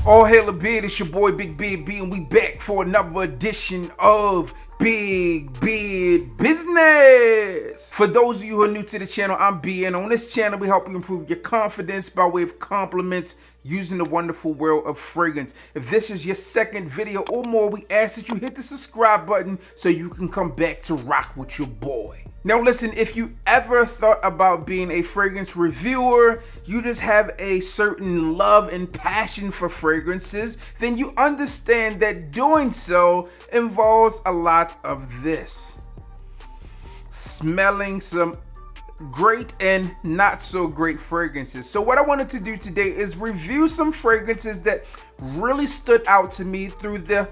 All hail a beard, it's your boy Big Beard B, and we back for another edition of Big Beard Business. For those of you who are new to the channel, I'm B, and on this channel we help you improve your confidence by way of compliments using the wonderful world of fragrance. If this is your second video or more, we ask that you hit the subscribe button so you can come back to rock with your boy. Now listen, if you ever thought about being a fragrance reviewer, you just have a certain love and passion for fragrances, then you understand that doing so involves a lot of this. Smelling some great and not so great fragrances. So what I wanted to do today is review some fragrances that really stood out to me through the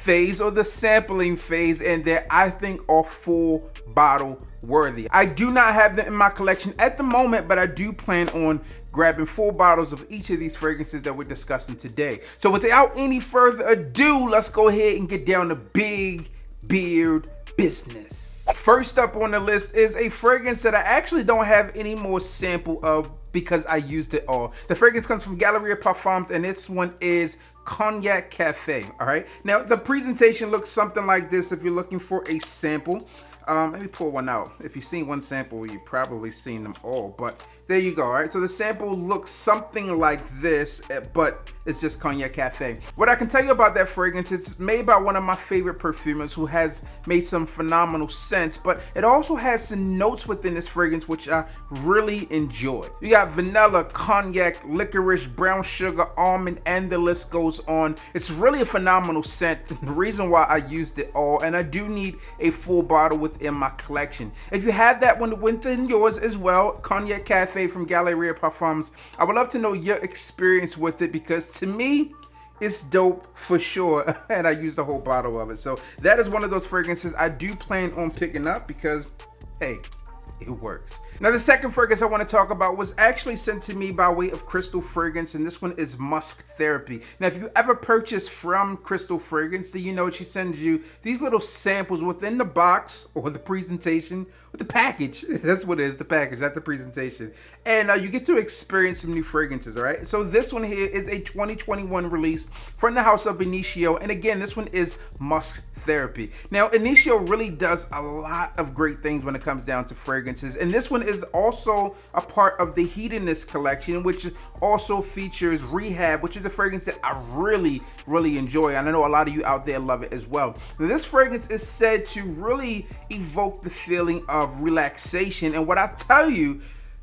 phase or the sampling phase, and that I think are full bottle worthy. I do not have them in my collection at the moment, but I do plan on grabbing full bottles of each of these fragrances that we're discussing today. So without any further ado, let's go ahead and get down to Big Beard Business. First up on the list is a fragrance that I actually don't have any more sample of because I used it all. The fragrance comes from Galleria Parfums, and this one is Cognac Cafe. All right, now the presentation looks something like this if you're looking for a sample. Let me pull one out. If you've seen one sample, you've probably seen them all, but there you go. All right, so the sample looks something like this, but it's just Cognac Cafe. What I can tell you about that fragrance, it's made by one of my favorite perfumers who has made some phenomenal scents, but it also has some notes within this fragrance which I really enjoy. You got vanilla, cognac, licorice, brown sugar, almond, and the list goes on. It's really a phenomenal scent, the reason why I used it all, and I do need a full bottle within my collection. If you have that one within yours as well, Cognac Cafe from Galleria Parfums, I would love to know your experience with it, because to me it's dope for sure, and I used the whole bottle of it. So that is one of those fragrances I do plan on picking up because, hey, it works. Now the second fragrance I want to talk about was actually sent to me by way of Crystal Fragrance, and this one is Musk Therapy. Now if you ever purchase from Crystal Fragrance, then you know she sends you these little samples within the box or the presentation, with the package. That's what it is, the package, not the presentation. And you get to experience some new fragrances, all right? So this one here is a 2021 release from the house of Initio, and again, this one is Musk Therapy. Now Initio really does a lot of great things when it comes down to fragrances, and this one is also a part of the Hedonist collection, which also features Rehab, which is a fragrance that I really enjoy, and I know a lot of you out there love it as well. Now, this fragrance is said to really evoke the feeling of relaxation, and what I tell you,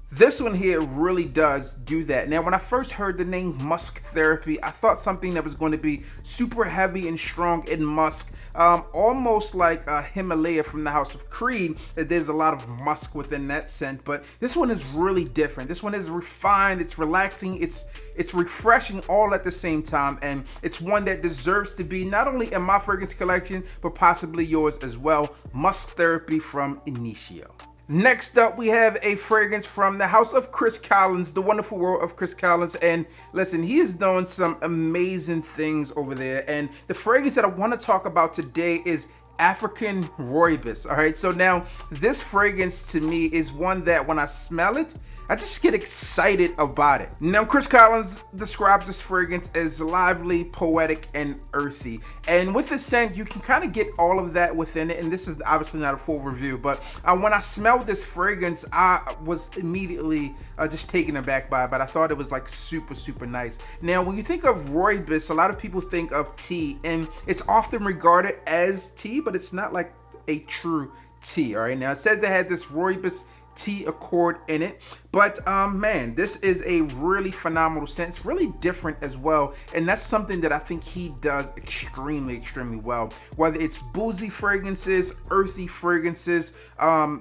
this one here really does do that. Now when I first heard the name Musk Therapy, I thought something that was going to be super heavy and strong in musk, almost like Himalaya from the house of Creed. There's a lot of musk within that scent, but this one is really different. This one is refined, it's relaxing, it's refreshing all at the same time, and it's one that deserves to be not only in my fragrance collection but possibly yours as well. Musk Therapy from Initio. Next up, we have a fragrance from the house of Chris Collins, the wonderful world of Chris Collins. And listen, he is doing some amazing things over there. And the fragrance that I want to talk about today is African Rooibos. All right, so now this fragrance to me is one that when I smell it, I just get excited about it. Now Chris Collins describes this fragrance as lively, poetic, and earthy. And with the scent, you can kind of get all of that within it. And this is obviously not a full review, but when I smelled this fragrance, I was immediately just taken aback by it. But I thought it was like super nice. Now when you think of Rooibos, a lot of people think of tea, and it's often regarded as tea, but it's not like a true tea. All right, now it says they had this Rooibos tea accord in it, but man, this is a really phenomenal scent. It's really different as well, and that's something that I think he does extremely well. Whether it's boozy fragrances, earthy fragrances,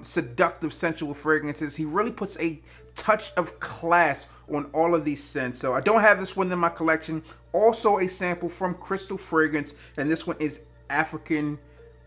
seductive sensual fragrances, he really puts a touch of class on all of these scents. So I don't have this one in my collection. Also a sample from Crystal Fragrance, and this one is African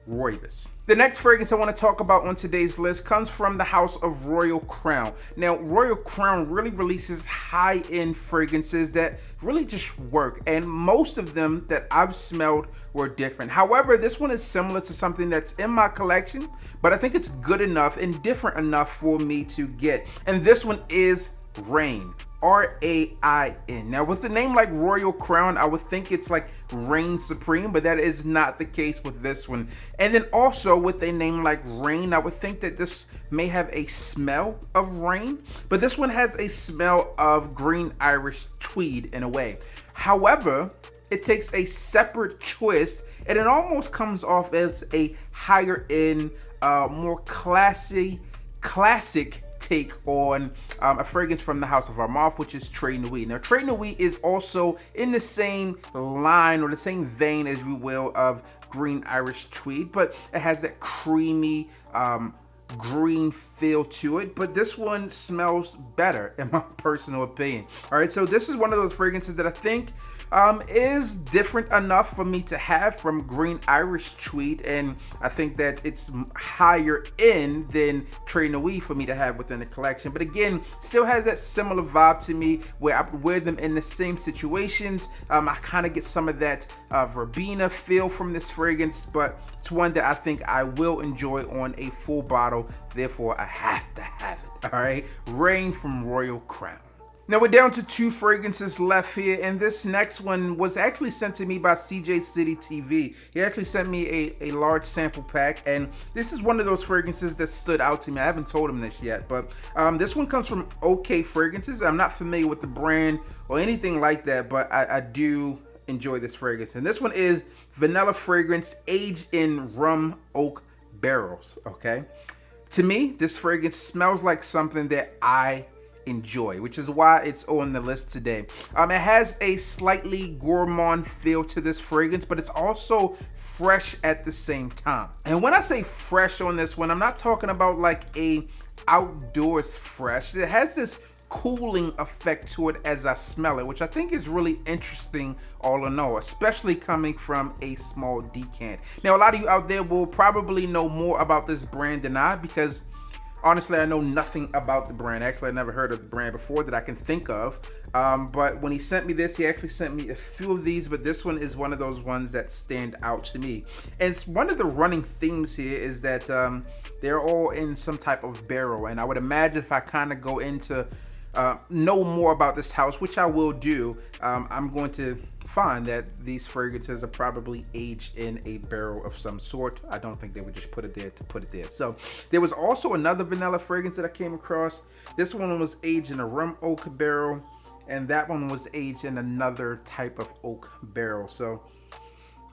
Rooibos. The next fragrance I want to talk about on today's list comes from the house of Royal Crown. Now Royal Crown really releases high-end fragrances that really just work, and most of them that I've smelled were different. However, this one is similar to something that's in my collection, but I think it's good enough and different enough for me to get, and this one is Rain. Rain. Now, with a name like Royal Crown, I would think it's like Reign Supreme, but that is not the case with this one. And then also with a name like Rain, I would think that this may have a smell of rain, but this one has a smell of green Irish tweed in a way. However, it takes a separate twist, and it almost comes off as a higher end, more classic take on a fragrance from the House of Armani, which is Tres Nuit. Now, Tres Nuit is also in the same line or the same vein, as we will, of green Irish tweed, but it has that creamy green feel to it. But this one smells better, in my personal opinion. All right, so this is one of those fragrances that I think is different enough for me to have from green Irish tweed, and I think that it's higher end than Tres Nuit for me to have within the collection. But again, still has that similar vibe to me where I wear them in the same situations. I kind of get some of that verbena feel from this fragrance, but it's one that I think I will enjoy on a full bottle. Therefore, I have to have it. All right, Rain from Royal Crown. Now we're down to 2 fragrances left here, and this next one was actually sent to me by CJ City TV. He actually sent me a large sample pack, and this is one of those fragrances that stood out to me. I haven't told him this yet, but this one comes from OK Fragrances. I'm not familiar with the brand or anything like that, but I do enjoy this fragrance. And this one is vanilla fragrance aged in rum oak barrels. Okay, to me, this fragrance smells like something that I enjoy, which is why it's on the list today. It has a slightly gourmand feel to this fragrance, but it's also fresh at the same time. And when I say fresh on this one, I'm not talking about like a outdoors fresh. It has this cooling effect to it as I smell it, which I think is really interesting all in all, especially coming from a small decant. Now, a lot of you out there will probably know more about this brand than I, because honestly, I know nothing about the brand. Actually, I never heard of the brand before that I can think of. But when he sent me this, he actually sent me a few of these, but this one is one of those ones that stand out to me. And it's one of the running themes here is that they're all in some type of barrel. And I would imagine if I kind of go into know more about this house, which I will do, I'm going to find that these fragrances are probably aged in a barrel of some sort. I don't think they would just put it there to put it there. So there was also another vanilla fragrance that I came across. This one was aged in a rum oak barrel, and that one was aged in another type of oak barrel. So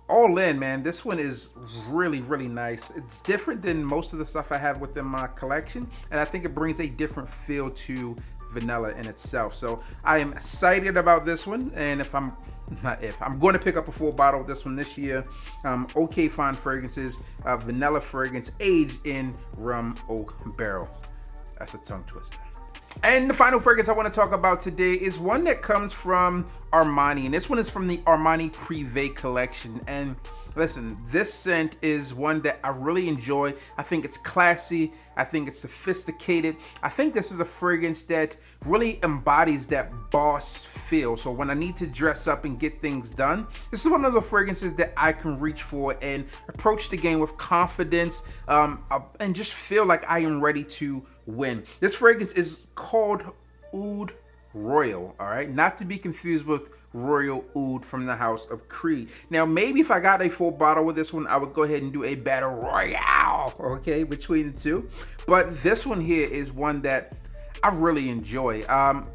all in, man, this one is really, really nice. It's different than most of the stuff I have within my collection, and I think it brings a different feel to vanilla in itself. So I am excited about this one, and I'm going to pick up a full bottle of this one this year. OK Fine Fragrances, vanilla fragrance aged in rum oak barrel. That's a tongue twister. And the final fragrance I want to talk about today is one that comes from Armani, and this one is from the Armani Prive collection. And listen, this scent is one that I really enjoy. I think it's classy. I think it's sophisticated. I think this is a fragrance that really embodies that boss feel. So when I need to dress up and get things done, this is one of the fragrances that I can reach for and approach the game with confidence, and just feel like I am ready to win. This fragrance is called Oud Royal, all right? Not to be confused with Royal Oud from the House of Creed. Now, maybe if I got a full bottle with this one, I would go ahead and do a battle royale, okay, between the two. But this one here is one that I really enjoy.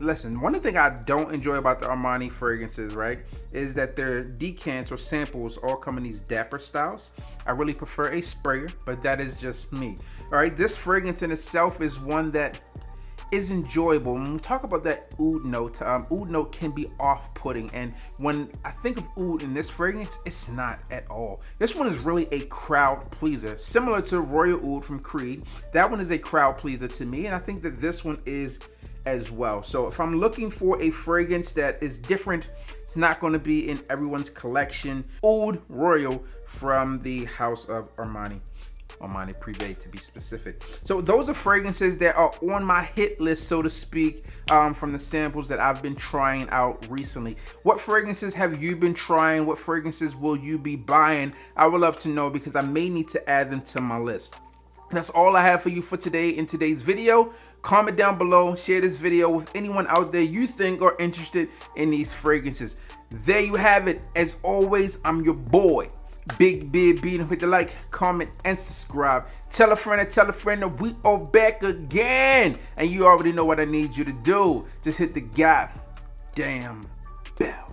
Listen, one thing I don't enjoy about the Armani fragrances, right, is that their decants or samples all come in these dapper styles. I really prefer a sprayer, but that is just me. All right, this fragrance in itself is one that is enjoyable. When we talk about that oud note can be off-putting, and when I think of oud in this fragrance, it's not at all. This one is really a crowd pleaser, similar to Royal Oud from Creed. That one is a crowd pleaser to me, and I think that this one is as well. So if I'm looking for a fragrance that is different, it's not going to be in everyone's collection, Oud Royal from the House of Armani Prive to be specific. So those are fragrances that are on my hit list, so to speak, from the samples that I've been trying out recently. What fragrances have you been trying? What fragrances will you be buying? I would love to know, because I may need to add them to my list. That's all I have for you for today in today's video. Comment down below, share this video with anyone out there you think are interested in these fragrances. There you have it. As always, I'm your boy, Big Beard Bean. Hit the like, comment, and subscribe. Tell a friend that we are back again. And you already know what I need you to do. Just hit the goddamn bell.